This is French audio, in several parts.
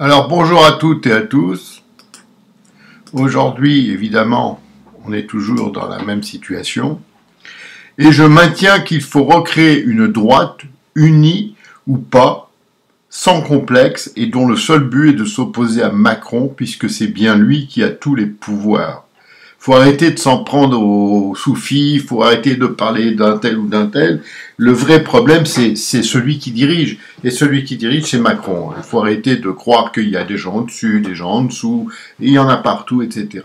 Alors bonjour à toutes et à tous. Aujourd'hui, évidemment, on est toujours dans la même situation. Et je maintiens qu'il faut recréer une droite unie ou pas, sans complexe, et dont le seul but est de s'opposer à Macron, puisque c'est bien lui qui a tous les pouvoirs. Faut arrêter de s'en prendre aux soufis, faut arrêter de parler d'un tel ou d'un tel. Le vrai problème, c'est celui qui dirige. Et celui qui dirige, c'est Macron. Il faut arrêter de croire qu'il y a des gens au-dessus, des gens en dessous, et il y en a partout, etc.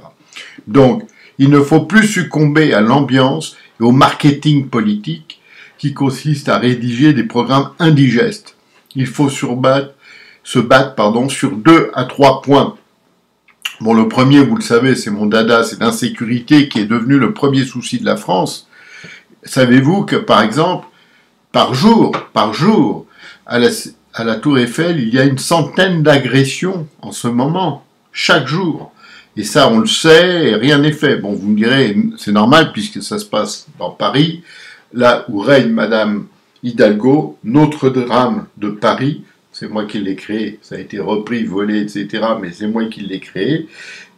Donc, il ne faut plus succomber à l'ambiance et au marketing politique qui consiste à rédiger des programmes indigestes. Il faut se battre sur 2 à 3 points. Bon, le premier, vous le savez, c'est mon dada, c'est l'insécurité qui est devenu le premier souci de la France. Savez-vous que, par exemple, par jour, à la Tour Eiffel, il y a une centaine d'agressions en ce moment, chaque jour. Et ça, on le sait, et rien n'est fait. Bon, vous me direz, c'est normal, puisque ça se passe dans Paris, là où règne Madame Hidalgo, notre drame de Paris. C'est moi qui l'ai créé, ça a été repris, volé, etc., mais c'est moi qui l'ai créé.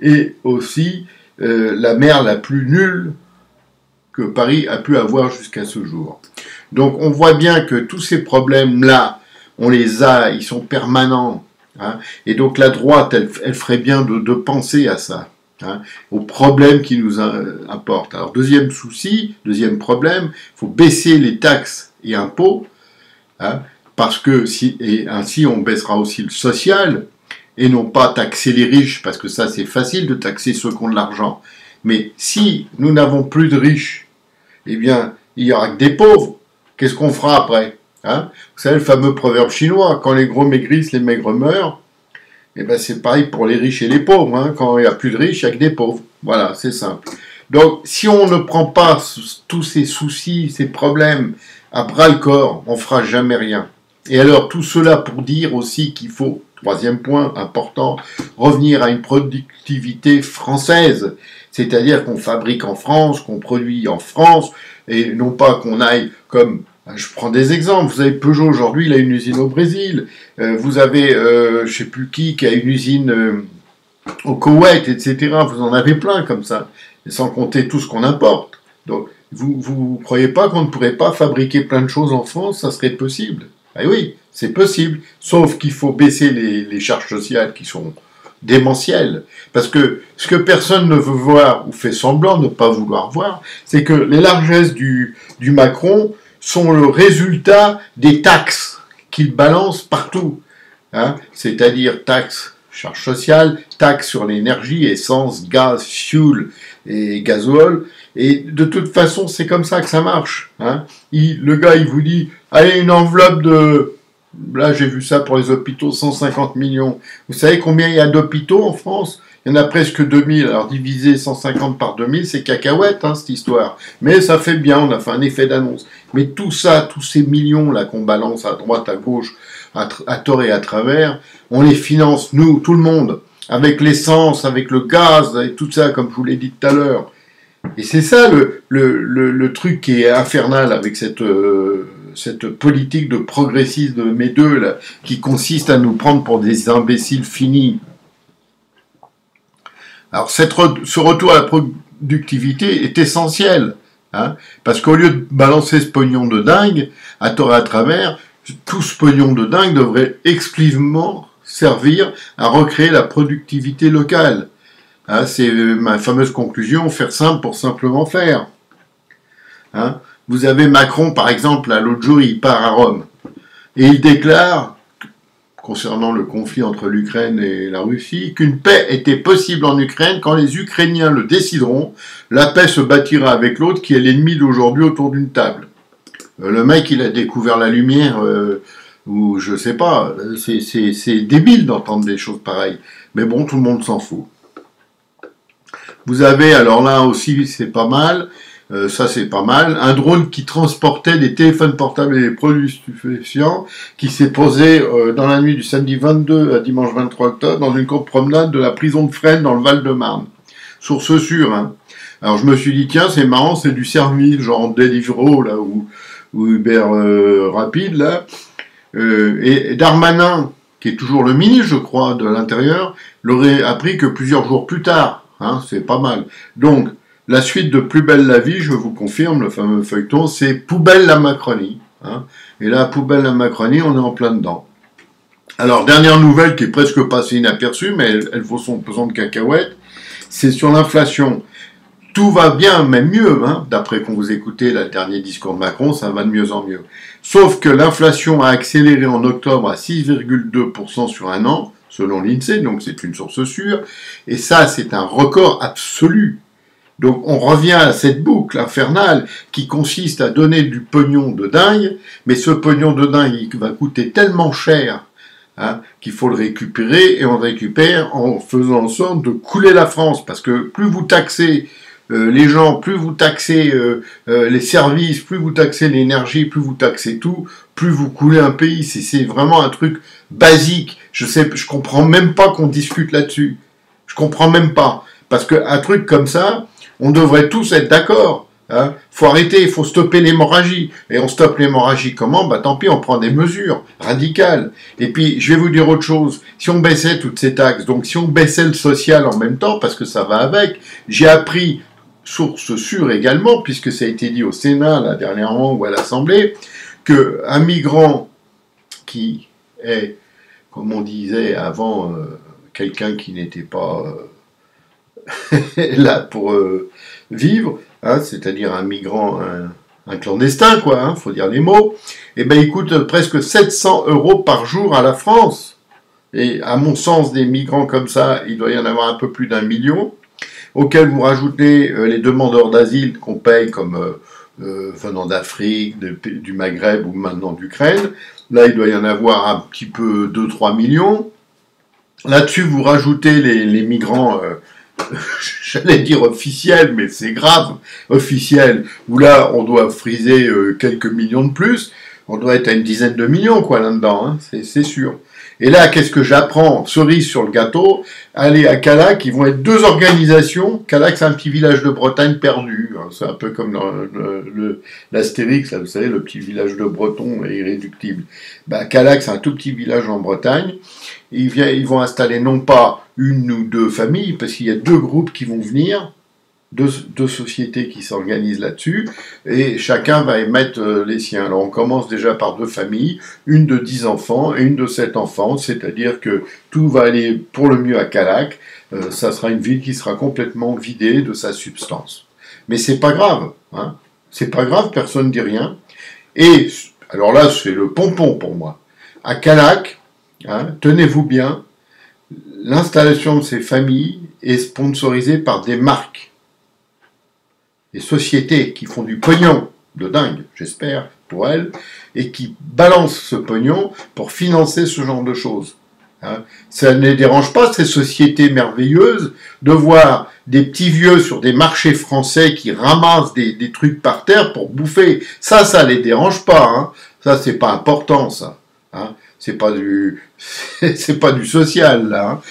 Et aussi, la mer la plus nulle que Paris a pu avoir jusqu'à ce jour. Donc on voit bien que tous ces problèmes-là, on les a, ils sont permanents. Hein, et donc la droite, elle ferait bien de penser à ça, hein, aux problèmes qui nous importent. Alors deuxième problème, il faut baisser les taxes et impôts, hein, parce que ainsi on baissera aussi le social, et non pas taxer les riches, parce que ça c'est facile de taxer ceux qui ont de l'argent. Mais si nous n'avons plus de riches, eh bien il n'y aura que des pauvres. Qu'est-ce qu'on fera après, hein? Vous savez le fameux proverbe chinois, quand les gros maigrissent, les maigres meurent. Eh bien c'est pareil pour les riches et les pauvres, hein. Quand il n'y a plus de riches, il n'y a que des pauvres. Voilà, c'est simple. Donc si on ne prend pas tous ces soucis, ces problèmes à bras le corps, on ne fera jamais rien. Et alors, tout cela pour dire aussi qu'il faut, troisième point important, revenir à une productivité française. C'est-à-dire qu'on fabrique en France, qu'on produit en France, et non pas qu'on aille comme... Je prends des exemples. Vous avez Peugeot aujourd'hui, il a une usine au Brésil. Vous avez, je ne sais plus qui a une usine au Koweït, etc. Vous en avez plein comme ça. Et sans compter tout ce qu'on importe. Donc, vous ne croyez pas qu'on ne pourrait pas fabriquer plein de choses en France? Ça serait possible. Eh oui, c'est possible, sauf qu'il faut baisser les charges sociales qui sont démentielles. Parce que ce que personne ne veut voir, ou fait semblant de ne pas vouloir voir, c'est que les largesses du Macron sont le résultat des taxes qu'il balance partout. Hein, c'est-à-dire taxes, charges sociales, taxes sur l'énergie, essence, gaz, fuel et gasoil. Et de toute façon, c'est comme ça que ça marche. Hein. Le gars, il vous dit, allez, une enveloppe de... Là, j'ai vu ça pour les hôpitaux, 150 millions. Vous savez combien il y a d'hôpitaux en France? Il y en a presque 2000. Alors, diviser 150 par 2000, c'est cacahuète, hein, cette histoire. Mais ça fait bien, on a fait un effet d'annonce. Mais tout ça, tous ces millions-là qu'on balance à droite, à gauche, à tort et à travers, on les finance, nous, tout le monde, avec l'essence, avec le gaz, et tout ça, comme je vous l'ai dit tout à l'heure. Et c'est ça le truc qui est infernal avec cette politique de progressisme de mes deux, là, qui consiste à nous prendre pour des imbéciles finis. Alors ce retour à la productivité est essentiel, hein, parce qu'au lieu de balancer ce pognon de dingue, à tort et à travers, tout ce pognon de dingue devrait exclusivement servir à recréer la productivité locale. Hein, c'est ma fameuse conclusion, faire simple pour simplement faire. Hein, vous avez Macron, par exemple, l'autre jour, il part à Rome, et il déclare, concernant le conflit entre l'Ukraine et la Russie, qu'une paix était possible en Ukraine quand les Ukrainiens le décideront, la paix se bâtira avec l'autre qui est l'ennemi d'aujourd'hui autour d'une table. Le mec, il a découvert la lumière, ou je sais pas, c'est débile d'entendre des choses pareilles, mais bon, tout le monde s'en fout. Vous avez, alors là aussi, c'est pas mal, ça c'est pas mal, un drone qui transportait des téléphones portables et des produits stupéfiants, qui s'est posé dans la nuit du samedi 22 à dimanche 23 octobre dans une courte promenade de la prison de Fresnes dans le Val-de-Marne. Source sûre, hein. Alors je me suis dit, tiens, c'est marrant, c'est du service, genre Deliveroo, là, ou Uber Rapide, là. Et Darmanin, qui est toujours le ministre, je crois, de l'Intérieur, l'aurait appris que plusieurs jours plus tard. Hein, c'est pas mal. Donc, la suite de Plus belle la vie, je vous confirme, le fameux feuilleton, c'est poubelle la Macronie. Hein, et là, poubelle la Macronie, on est en plein dedans. Alors, dernière nouvelle qui est presque passée inaperçue, mais elle vaut son pesant de cacahuètes, c'est sur l'inflation. Tout va bien, même mieux, hein, d'après qu'on vous écoutez le dernier discours de Macron, ça va de mieux en mieux. Sauf que l'inflation a accéléré en octobre à 6,2% sur un an, selon l'INSEE, donc c'est une source sûre, et ça c'est un record absolu. Donc on revient à cette boucle infernale qui consiste à donner du pognon de dingue, mais ce pognon de dingue il va coûter tellement cher hein, qu'il faut le récupérer, et on le récupère en faisant en sorte de couler la France, parce que plus vous taxez les gens, plus vous taxez les services, plus vous taxez l'énergie, plus vous taxez tout, plus vous coulez un pays. C'est vraiment un truc basique. Je comprends même pas qu'on discute là-dessus. Je comprends même pas. Parce qu'un truc comme ça, on devrait tous être d'accord. Hein. Faut arrêter, il faut stopper l'hémorragie. Et on stoppe l'hémorragie comment? Bah tant pis, on prend des mesures radicales. Et puis, je vais vous dire autre chose. Si on baissait toutes ces taxes, donc si on baissait le social en même temps, parce que ça va avec, j'ai appris source sûre également, puisque ça a été dit au Sénat, là, dernièrement, ou à l'Assemblée, qu'un migrant qui est, comme on disait avant, quelqu'un qui n'était pas là pour vivre, hein, c'est-à-dire un migrant, un clandestin, quoi, hein, faut dire les mots, eh ben, il coûte presque 700 € par jour à la France. Et à mon sens, des migrants comme ça, il doit y en avoir un peu plus d'1 million, auquel vous rajoutez les demandeurs d'asile qu'on paye comme venant d'Afrique, du Maghreb ou maintenant d'Ukraine. Là, il doit y en avoir un petit peu 2-3 millions. Là-dessus, vous rajoutez les migrants, j'allais dire officiels, mais c'est grave, officiels, où là, on doit friser quelques millions de plus. On doit être à une dizaine de millions, quoi, là-dedans, hein, c'est sûr. Et là, qu'est-ce que j'apprends? Cerise sur le gâteau, aller à Callac, ils vont être 2 organisations. Callac, c'est un petit village de Bretagne perdu. C'est un peu comme dans l'Astérix, là, vous savez, le petit village de Breton est irréductible. Bah, Callac, c'est un tout petit village en Bretagne. Ils vont installer non pas 1 ou 2 familles, parce qu'il y a 2 groupes qui vont venir, deux sociétés qui s'organisent là-dessus, et chacun va émettre les siens. Alors on commence déjà par 2 familles, une de 10 enfants et une de 7 enfants, c'est-à-dire que tout va aller pour le mieux à Callac, ça sera une ville qui sera complètement vidée de sa substance. Mais c'est pas grave, hein. C'est pas grave, personne ne dit rien. Et, alors là, c'est le pompon pour moi. À Callac, hein, tenez-vous bien, l'installation de ces familles est sponsorisée par des marques. Des sociétés qui font du pognon de dingue, j'espère, pour elles, et qui balancent ce pognon pour financer ce genre de choses. Hein. Ça ne les dérange pas, ces sociétés merveilleuses, de voir des petits vieux sur des marchés français qui ramassent des trucs par terre pour bouffer. Ça les dérange pas. Hein. Ça, c'est pas important, ça. Hein. C'est pas du social, là. Hein.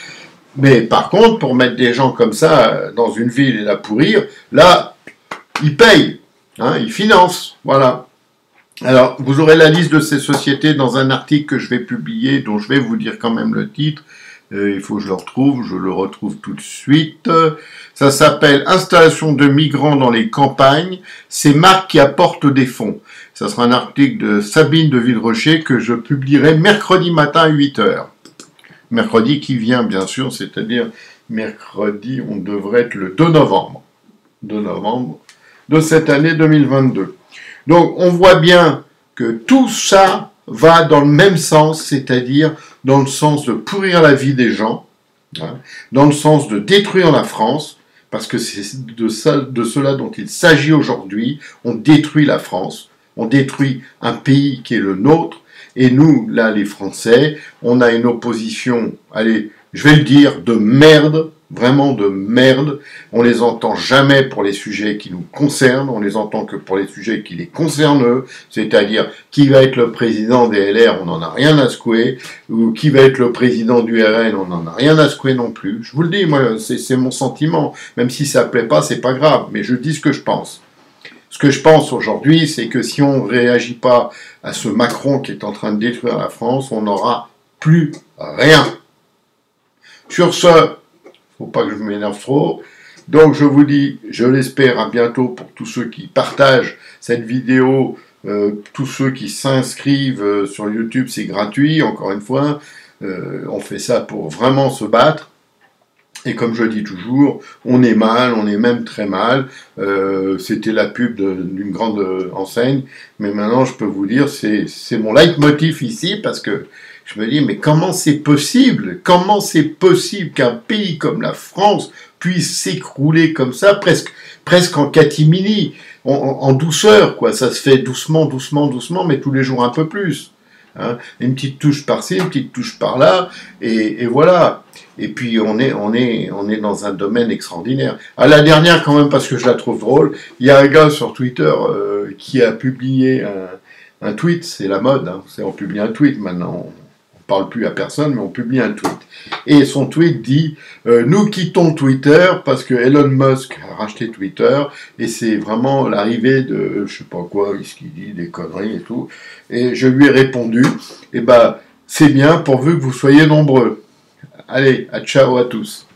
Mais par contre, pour mettre des gens comme ça dans une ville et la pourrir, là, ils payent, hein, ils financent, voilà. Alors, vous aurez la liste de ces sociétés dans un article que je vais publier, dont je vais vous dire quand même le titre. Il faut que je le retrouve tout de suite. Ça s'appelle « Installation de migrants dans les campagnes, ces marques qui apportent des fonds ». Ça sera un article de Sabine de Villerocher que je publierai mercredi matin à 8h. Mercredi qui vient, bien sûr, c'est-à-dire mercredi, on devrait être le 2 novembre. 2 novembre de cette année 2022. Donc, on voit bien que tout ça va dans le même sens, c'est-à-dire dans le sens de pourrir la vie des gens, hein, dans le sens de détruire la France, parce que c'est de cela dont il s'agit aujourd'hui. On détruit la France, on détruit un pays qui est le nôtre, et nous, là, les Français, on a une opposition, allez, je vais le dire, de merde, vraiment de merde. On les entend jamais pour les sujets qui nous concernent, on les entend que pour les sujets qui les concernent eux, c'est-à-dire qui va être le président des LR, on n'en a rien à secouer, ou qui va être le président du RN, on n'en a rien à secouer non plus. Je vous le dis, moi, c'est mon sentiment, même si ça plaît pas, c'est pas grave, mais je dis ce que je pense. Ce que je pense aujourd'hui, c'est que si on ne réagit pas à ce Macron qui est en train de détruire la France, on n'aura plus rien. Sur ce, faut pas que je m'énerve trop. Donc je vous dis, je l'espère, à bientôt pour tous ceux qui partagent cette vidéo, tous ceux qui s'inscrivent sur YouTube, c'est gratuit, encore une fois. On fait ça pour vraiment se battre. Et comme je dis toujours, on est mal, on est même très mal. C'était la pub d'une grande enseigne, mais maintenant je peux vous dire, c'est mon leitmotiv ici, parce que je me dis, mais comment c'est possible? Comment c'est possible qu'un pays comme la France puisse s'écrouler comme ça, presque en catimini, en douceur, quoi. Ça se fait doucement, doucement, doucement, mais tous les jours un peu plus. Hein, une petite touche par-ci, une petite touche par-là, et voilà. Et puis on est dans un domaine extraordinaire. À la dernière quand même, parce que je la trouve drôle, il y a un gars sur Twitter qui a publié un tweet, c'est la mode, hein, on publie un tweet maintenant, on parle plus à personne, mais on publie un tweet. Et son tweet dit nous quittons Twitter parce que Elon Musk a racheté Twitter et c'est vraiment l'arrivée de je sais pas quoi, ce qu'il dit, des conneries et tout. Et je lui ai répondu eh ben c'est bien pourvu que vous soyez nombreux. Allez, à ciao à tous.